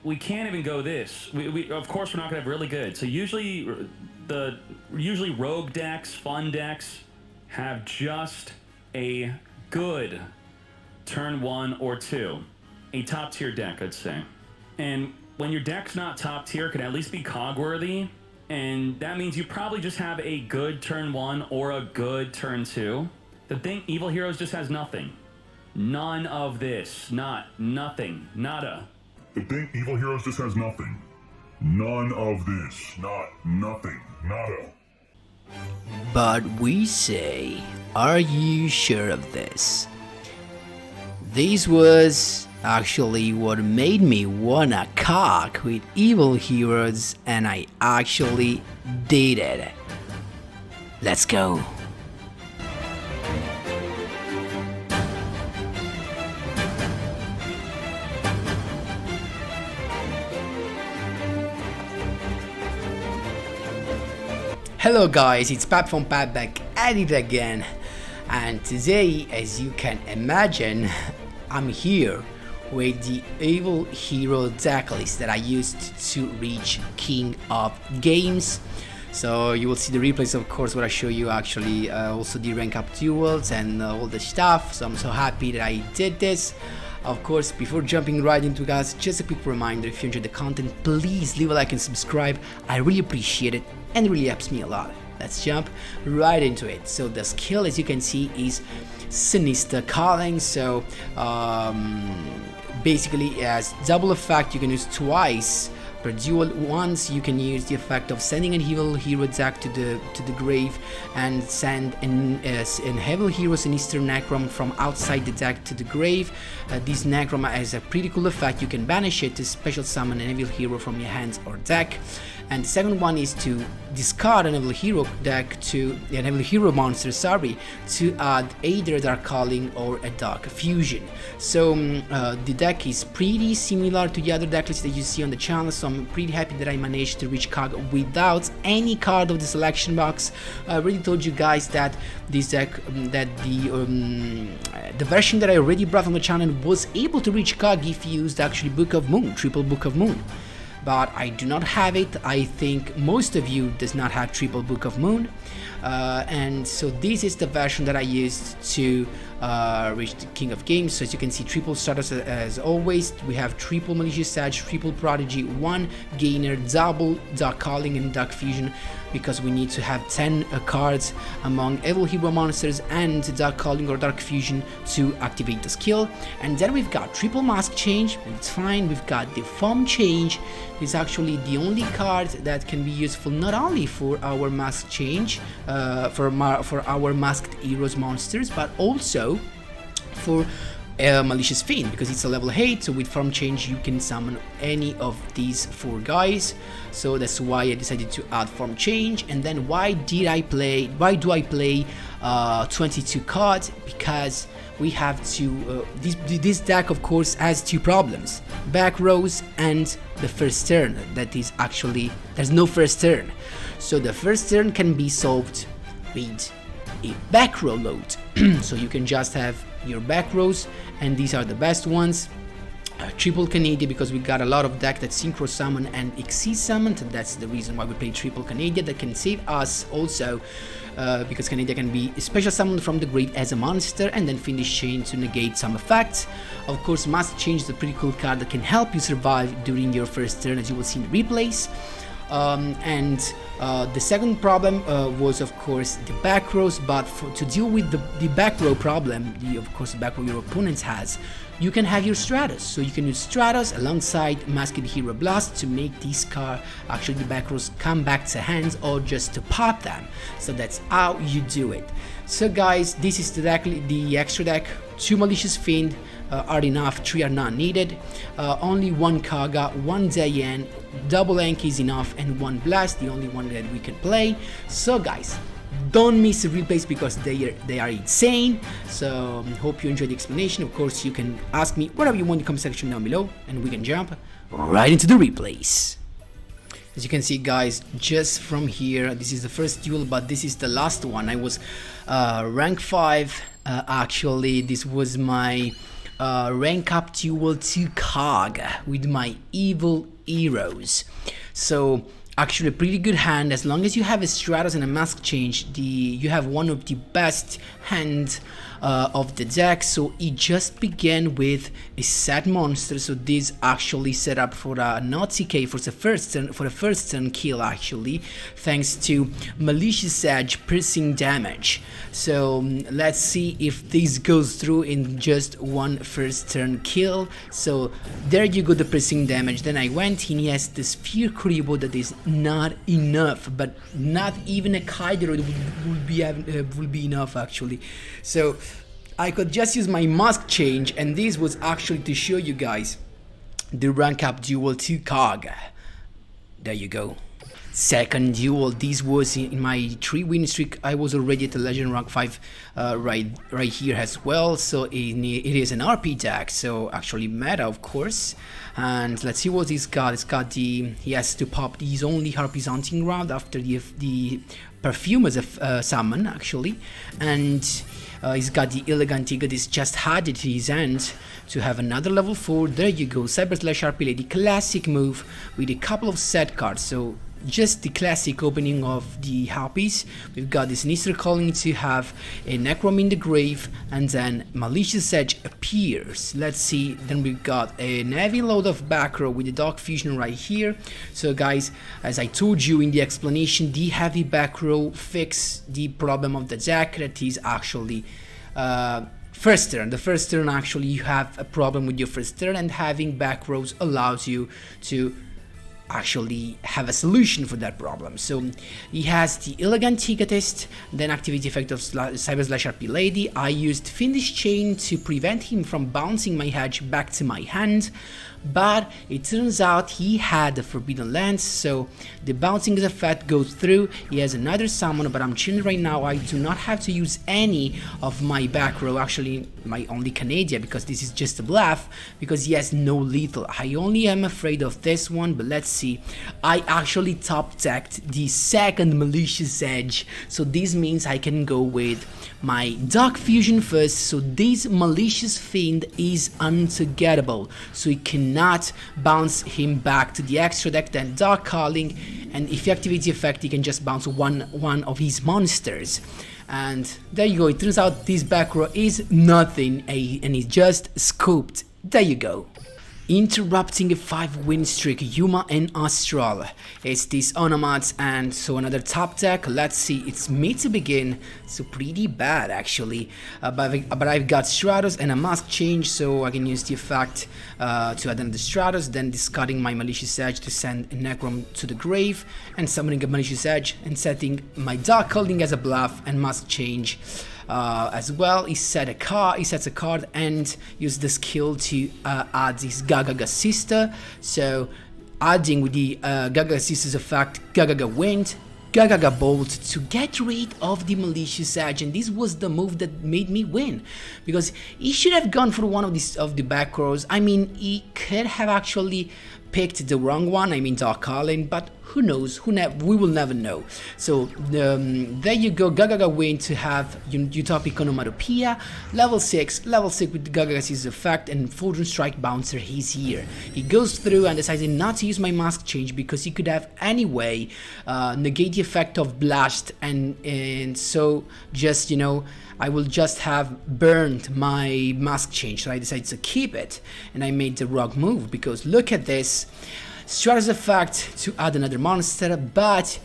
we can't even go this. We of course we're not gonna have really good. So usually rogue decks, fun decks, have just a good turn 1 or 2, a top tier deck, I'd say. And when your deck's not top tier, it can at least be cog worthy, and that means you probably just have a good turn 1 or a good turn 2. The thing, Evil Heroes just has nothing. None of this. Nothing. Nada. The thing, Evil Heroes just has nothing. None of this. Nothing. Nada. But we say, are you sure of this? This was actually what made me wanna cock with Evil Heroes, and I actually did it. Let's go. Hello guys, it's Pap from Pap back at it again, and today, as you can imagine, I'm here with the Evil Hero decklist that I used to reach King of Games. So you will see the replays, of course, where I show you actually also the rank up duels and all the stuff. So I'm so happy that I did this. Of course, before jumping right into it, guys, just a quick reminder, if you enjoyed the content, please leave a like and subscribe. I really appreciate it and it really helps me a lot. Let's jump right into it. So the skill, as you can see, is Sinister Calling. So basically, as double effect, you can use twice per duel. Once you can use the effect of sending an Evil Hero deck to the grave and send an Evil Hero Sinister Necrom from outside the deck to the grave. This Necrom has a pretty cool effect. You can banish it to special summon an Evil Hero from your hands or deck. And the second one is to discard an Evil Hero deck to an Evil Hero monster, to add either Dark Calling or a Dark Fusion. So the deck is pretty similar to the other decklists that you see on the channel. So I'm pretty happy that I managed to reach cog without any card of the selection box. I already told you guys that this deck, that the version that I already brought on the channel was able to reach cog if you used actually Book of Moon, triple Book of Moon. But I do not have it. I think most of you does not have triple Book of Moon, and so this is the version that I used to reach the King of Games. So as you can see, triple starters as always. We have triple Malicious Sage, triple Prodigy, 1 Gainer, double Dark Calling and Dark Fusion, because we need to have 10 cards among Evil Hero monsters and Dark Calling or Dark Fusion to activate the skill. And then we've got triple Mask Change, and it's fine. We've got the Form Change. It's actually the only card that can be useful not only for our Mask Change, for our Masked Heroes monsters, but also for Malicious Fiend, because it's a level 8, so with Form Change you can summon any of these 4 guys. So that's why I decided to add Form Change. And then why do I play 22 cards? Because we have to this deck of course has 2 problems: back rows and the first turn. That is actually, there's no first turn, so the first turn can be solved with a back row load. So you can just have your back rows, and these are the best ones. Triple Canadian, because we got a lot of deck that synchro summon and exceed summon. That's the reason why we play triple Canadian. That can save us also, because Canadian can be special summoned from the grave as a monster and then finish chain to negate some effects. Of course, Mask Change is a pretty cool card that can help you survive during your first turn, as you will see in the replays. The second problem was of course the back rows, but to deal with the back row problem, of course the back row your opponents has, you can have your Stratos. So you can use Stratos alongside Masked Hero Blast to make these card, actually the back rows, come back to hands or just to pop them. So that's how you do it. So guys, this is the extra deck. 2 Malicious Fiend are enough, 3 are not needed. Only 1 Kaga, 1 Diane, double Enki is enough, and 1 Blast, the only one that we can play. So guys, don't miss the replays because they are insane. So hope you enjoyed the explanation. Of course, you can ask me whatever you want in the comment section down below, and we can jump right into the replays. As you can see guys, just from here, this is the first duel, but this is the last one. I was rank 5. Actually, this was my rank up duel 2 cog with my evil heroes. So actually a pretty good hand. As long as you have a Stratos and a mask change, you have one of the best hands of the deck. So it just began with a sad monster, so this actually set up for a Nazi K for the first turn kill, actually, thanks to Malicious Edge piercing damage. So let's see if this goes through in just one first turn kill. So there you go, the piercing damage. Then I went in, he has the Sphere Kuribo that is not enough, but not even a Kaido will be enough, actually. So I could just use my mask change, and this was actually to show you guys the rank up duel 2 cog. There you go. Second duel, this was in my 3-win streak. I was already at the legend rank 5 right here as well. So it is an RP deck, so actually meta, of course. And let's see what he's got. It's got he has to pop his only Harpies hunting round after the perfume as a summon, actually. And he's got the Elegant Eagle. This just added to his hand to have another level 4. There you go, Cyber Slash RP Lady, classic move with a couple of set cards. So just the classic opening of the Harpies. We've got this Nisra Calling to have a Necrom in the grave, and then Malicious Edge appears. Let's see, then we've got a heavy load of back row with the Dark Fusion right here. So guys, as I told you in the explanation, the heavy back row fix the problem of the deck that is actually first turn. The first turn, actually, you have a problem with your first turn, and having back rows allows you to actually have a solution for that problem. So he has the Elegant Egotist, then activate the effect of Cyber Slash RP Lady. I used Fiendish Chain to prevent him from bouncing my hedge back to my hand, but it turns out he had the Forbidden Lance, so the bouncing effect goes through. He has another summon, but I'm chilling right now. I do not have to use any of my back row, actually my only Canadian, because this is just a bluff, because he has no lethal. I only am afraid of this one, but let's see. I actually top decked the second Malicious Edge, so this means I can go with my Dark Fusion first. So this Malicious Fiend is untargetable, so it cannot bounce him back to the extra deck. Then Dark Calling, and if you activate the effect, you can just bounce one of his monsters. And there you go. It turns out this back row is nothing, and it's just scooped. There you go. Interrupting a 5-win streak, Yuma and Astral. It's this Onomats, and so another top deck. Let's see, it's me to begin, so pretty bad actually. But I've got Stratos and a mask change, so I can use the effect to add another Stratos, then discarding my Malicious Edge to send a Necrom to the grave, and summoning a Malicious Edge, and setting my Dark Holding as a bluff, and mask change. As well, he sets a card and use the skill to add this Gagaga Sister. So adding with the Gagaga Sister's effect, Gagaga Wind, Gagaga Bolt to get rid of the Malicious Edge, and this was the move that made me win, because he should have gone for one of the back rows. I mean, he could have actually picked the wrong one, I mean Dark Calling, but who knows, we will never know. So there you go, Gagaga Wind to have Utopic Onomatopoeia, level 6 with the Gagaga's effect, and Fortune Strike Bouncer, he's here. He goes through and decided not to use my mask change, because he could have anyway negate the effect of Blast, and so just, you know, I will just have burned my mask change. So I decided to keep it, and I made the wrong move, because look at this. Stratos effect to add another monster, but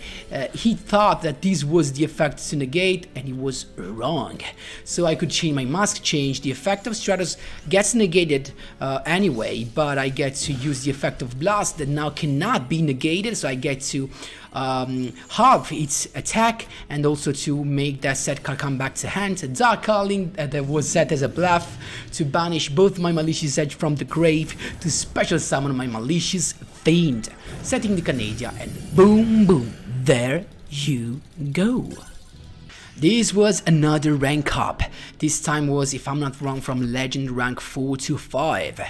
he thought that this was the effect to negate, and he was wrong. So I could change my mask change. The effect of Stratos gets negated anyway, but I get to use the effect of Blast that now cannot be negated, so I get to halve its attack, and also to make that set card come back to hand. Dark Calling that was set as a bluff to banish both my Malicious Edge from the grave, to special summon my Malicious Fiend, setting the Canadian, and boom boom, there you go. This was another rank up. This time was, if I'm not wrong, from legend rank 4 to 5.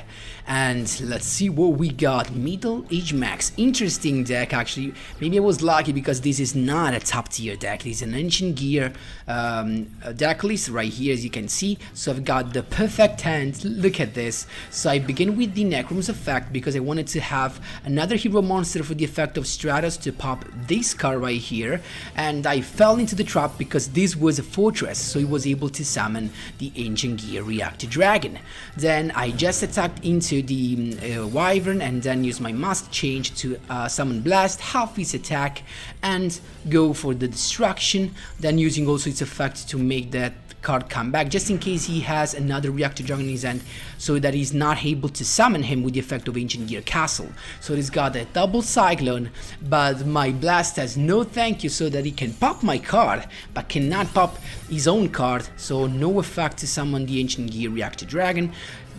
And let's see what we got. Middle Age Max. Interesting deck actually. Maybe I was lucky because this is not a top tier deck. This is an Ancient Gear deck list right here, as you can see. So I've got the perfect hand. Look at this. So I begin with the Necrom's effect because I wanted to have another hero monster for the effect of Stratos to pop this card right here. And I fell into the trap because this was a fortress, so he was able to summon the Ancient Gear Reactor Dragon. Then I just attacked into the Wyvern and then use my Mask Change to summon Blast, half his attack, and go for the destruction, then using also its effect to make that card come back just in case he has another Reactor Dragon in his hand, so that he's not able to summon him with the effect of Ancient Gear Castle. So he's got a double Cyclone, but my Blast has no thank you, so that he can pop my card but cannot pop his own card, so no effect to summon the Ancient Gear Reactor Dragon.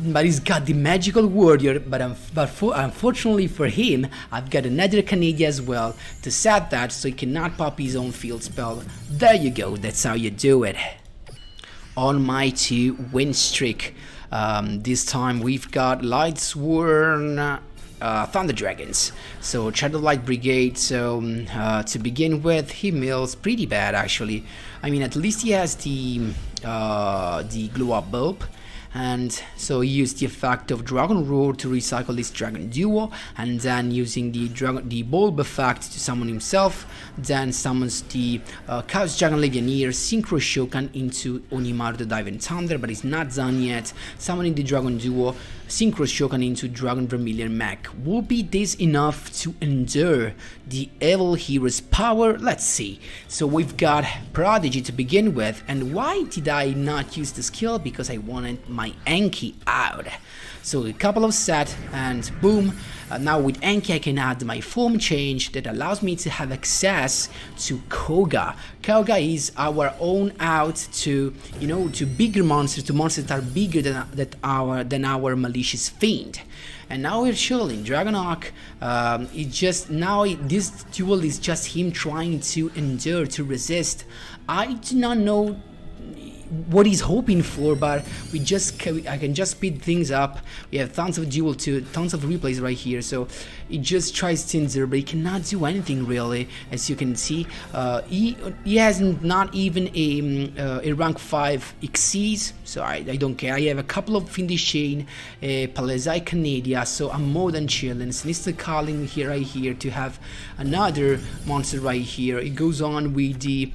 But he's got the Magical Warrior, but unfortunately for him, I've got another Canadian as well to set that, so he cannot pop his own field spell. There you go, that's how you do it. On my 2-win streak, this time we've got Lightsworn, Thunder Dragons. So Shadowlight Brigade. So to begin with, he mills pretty bad actually. I mean, at least he has the glow up bulb. And so he used the effect of Dragon Roar to recycle this Dragon Duo, and then using the bulb effect to summon himself, then summons the Chaos Dragon Legionnaire Synchro Shokan into Onimaru the Diving Thunder, but it's not done yet. Summoning the Dragon Duo Synchro Shokan into Dragon Vermilion Mech. Will be this enough to endure the evil hero's power? Let's see. So we've got Prodigy to begin with, and why did I not use the skill? Because I wanted my Anki out. So a couple of set and boom. Now with Anki I can add my form change that allows me to have access to Koga. Koga is our own out to, you know, to bigger monsters, to monsters that are bigger than our Malicious Fiend. And now we're chilling. Dragonhawk, this duel is just him trying to endure, to resist. I do not know what he's hoping for, but I can just speed things up. We have tons of tons of replays right here, so he just tries to endure, but he cannot do anything really. As you can see, he has not even a rank 5 Xyz, so I don't care. I have a couple of Fiendish Chain, Palazai Canadia, so I'm more than chilling. Sinister Calling here right here to have another monster right here. It goes on with the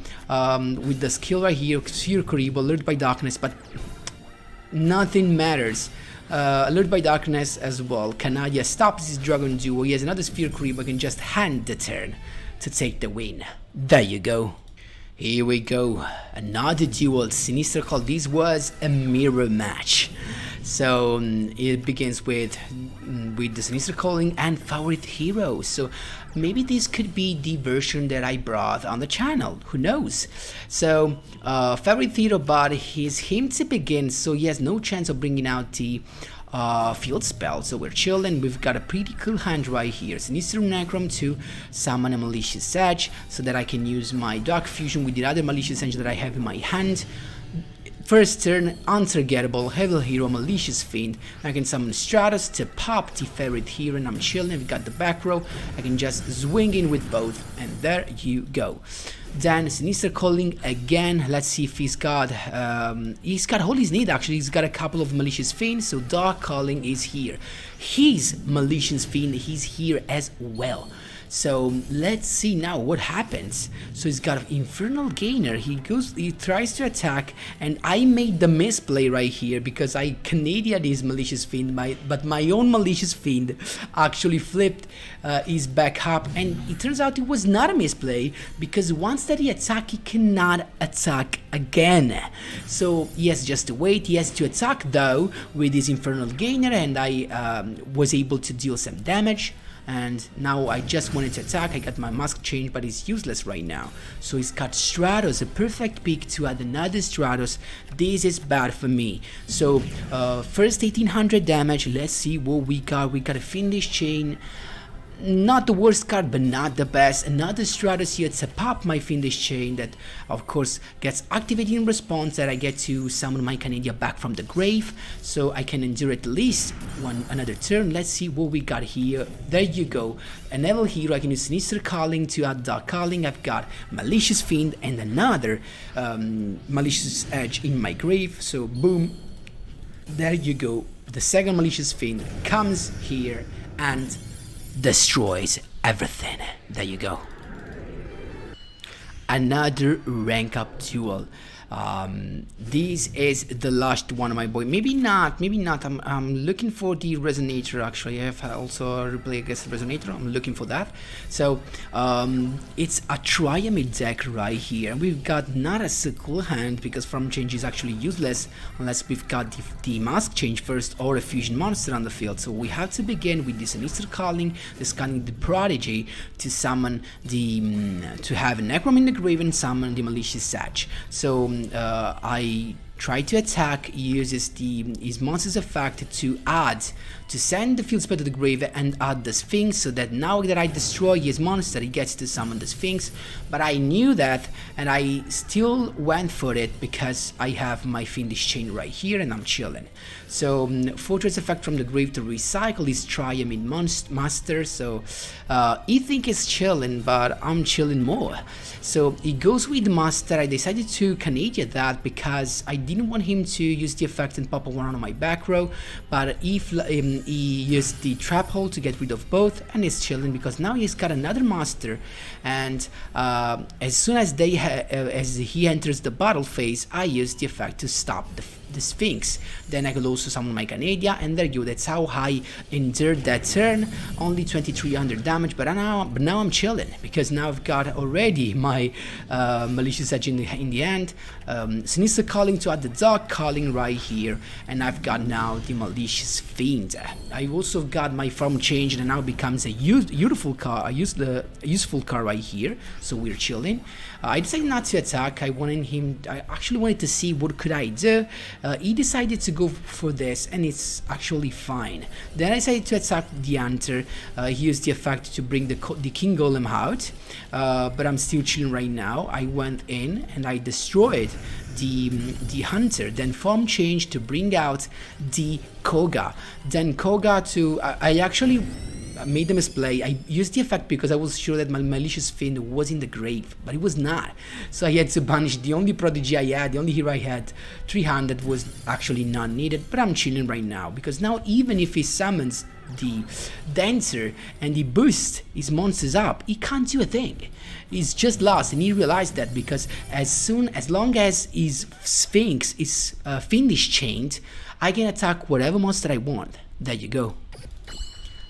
skill right here, Sphere Karibo, Alert by Darkness, but nothing matters. Alert by Darkness as well. Canadia stops his Dragon Duo. He has another Sphere Creep. I can just hand the turn to take the win. There you go. Here we go. Another duel. Sinister Call. This was a mirror match. So it begins with the Sinister Calling and Favorite Hero. So maybe this could be the version that I brought on the channel. Who knows? So Favorite Hero, but he's him to begin, so he has no chance of bringing out the field spell. So we're chilling. We've got a pretty cool hand right here. Sinister Necrom to summon a Malicious Edge, so that I can use my Dark Fusion with the other Malicious Edge that I have in my hand. First turn, Unforgettable, Evil Hero, Malicious Fiend. I can summon Stratos to pop the Favorite Hero, and I'm chilling. I've got the back row. I can just swing in with both, and there you go. Then Sinister Calling again. Let's see if he's got all his need actually. He's got a couple of Malicious Fiends, so Dark Calling is here. His Malicious Fiend, he's here as well. So let's see now what happens. So he's got Infernal Gainer. He tries to attack, and I made the misplay right here because I Canadian his Malicious Fiend, but my own Malicious Fiend actually flipped his back up, and it turns out it was not a misplay because once that he attacks, he cannot attack again. So he has just to wait. He has to attack though with his Infernal Gainer, and I was able to deal some damage. And now I just wanted to attack. I got my mask changed, but it's useless right now. So he's got Stratos, a perfect pick to add another Stratos. This is bad for me. So first 1800 damage. Let's see what we got. We got a Fiendish Chain. not the worst card, but not the best. Another Stratus here to pop my Fiendish Chain that of course gets activated in response that I get to summon my Canadia back from the grave, so I can endure at least another turn. Let's see what we got here. There you go. An Evil Hero, I can use Sinister Calling to add Dark Calling. I've got Malicious Fiend and another Malicious Edge in my grave, so boom, there you go. The second Malicious Fiend comes here and destroys everything. There you go. Another rank up duel. This is the last one, my boy. Maybe not. I'm looking for the Resonator. Actually, I have also a replay against the Resonator. I'm looking for that. So it's a Triamid deck right here. We've got not a cool hand because Form Change is actually useless unless we've got the Mask Change first or a Fusion Monster on the field. So we have to begin with the Sinister Calling, discarding the Prodigy to summon to have a Necrom in the grave and summon the Malicious Edge. So I try to attack, uses his monster's effect to send the field spell to the grave and add the Sphinx, so that now that I destroy his monster, he gets to summon the Sphinx. But I knew that, and I still went for it because I have my Fiendish Chain right here and I'm chilling. So Fortress effect from the grave to recycle his Triamid master. So he think is chilling, but I'm chilling more. So he goes with the master. I decided to Canadia that because I didn't want him to use the effect and pop a one on my back row, but he used the trap hole to get rid of both, and he's chilling because now he's got another master. And as soon as he enters the battle phase, I use the effect to stop the Sphinx. Then I could also summon my Canadia, and there you go. That's how I endured that turn. Only 2300 damage, but now I'm chilling because now I've got already my Malicious Edge in the end. Sinister Calling to add the Dark Calling right here, and I've got now the Malicious Fiend. I also got my Form Change, and it now becomes a useful card right here. So we're chilling. I decided not to attack. I actually wanted to see what could I do. He decided to go for this, and it's actually fine. Then I decided to attack the Hunter. He used the effect to bring the King Golem out, but I'm still chilling right now. I went in and I destroyed the Hunter, then Form Change to bring out the Koga. Then Koga to I actually made a misplay. I used the effect because I was sure that my Malicious Fiend was in the grave, but it was not. So I had to banish the only Prodigy I had, the only hero I had, 300 was actually not needed, but I'm chilling right now because now even if he summons the Dancer and he boosts his monsters up, he can't do a thing. He's just lost, and he realized that because as long as his Sphinx is Fiendish chained, I can attack whatever monster I want. There you go.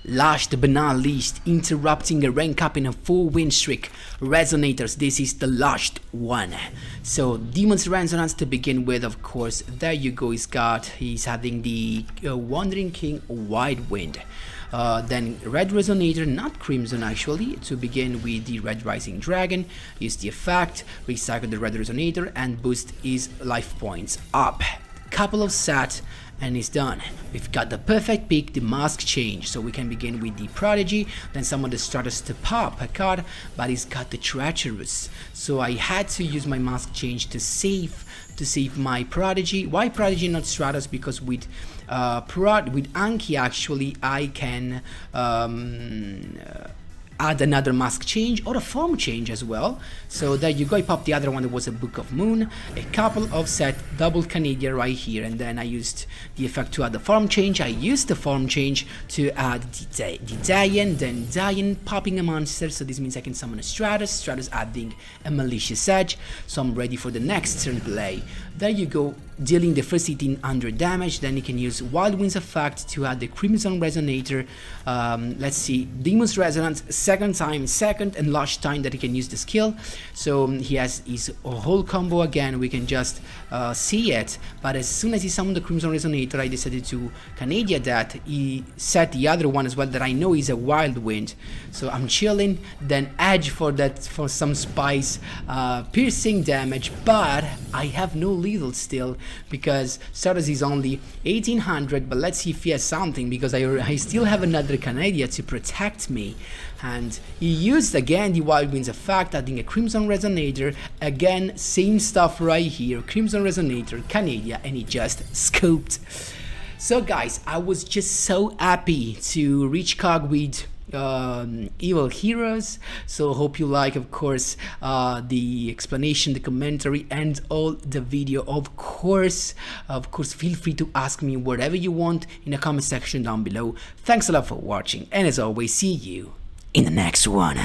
Last but not least, interrupting a rank up in a 4-win streak, Resonators. This is the last one. So Demon's Resonance to begin with, of course. There you go. He's having the Wandering King Wide Wind. Then Red Resonator, not Crimson actually, to begin with the Red Rising Dragon. Use the effect, recycle the Red Resonator and boost his life points up. Couple of sat, and it's done. We've got the perfect pick, the Mask Change, so we can begin with the Prodigy, then summon the Stratus to pop a card, but he's got the Treacherous, so I had to use my Mask Change to save my Prodigy. Why Prodigy, not Stratus? Because with Anki actually I can add another Mask Change or a Form Change as well. So there you go. I popped the other one that was a Book of Moon, a couple of set, double Canadia right here, and then I used the effect to add the Form Change. I used the Form Change to add the Dian, then Dian popping a monster, so this means I can summon a Stratus adding a Malicious Edge, so I'm ready for the next turn play. There you go, dealing the first 1800 damage, then you can use Wild Winds effect to add the Crimson Resonator. Let's see, Demon's Resonance, second and last time that he can use the skill. So he has his whole combo again, we can just see it, but as soon as he summoned the Crimson Resonator, I decided to Canadia that. He set the other one as well that I know is a Wild Wind, so I'm chilling, then Edge for some spice, piercing damage, but I have no lead little still, because status is only 1800, but let's see if he has something, because I still have another Canadia to protect me. And he used again the Wild Winds effect, adding a Crimson Resonator. Again, same stuff right here, Crimson Resonator, Canadia, and he just scoped. So guys, I was just so happy to reach COG with evil heroes. So hope you like, of course, the explanation, the commentary, and all the video. Of course, feel free to ask me whatever you want in the comment section down below. Thanks a lot for watching, and as always, see you in the next one.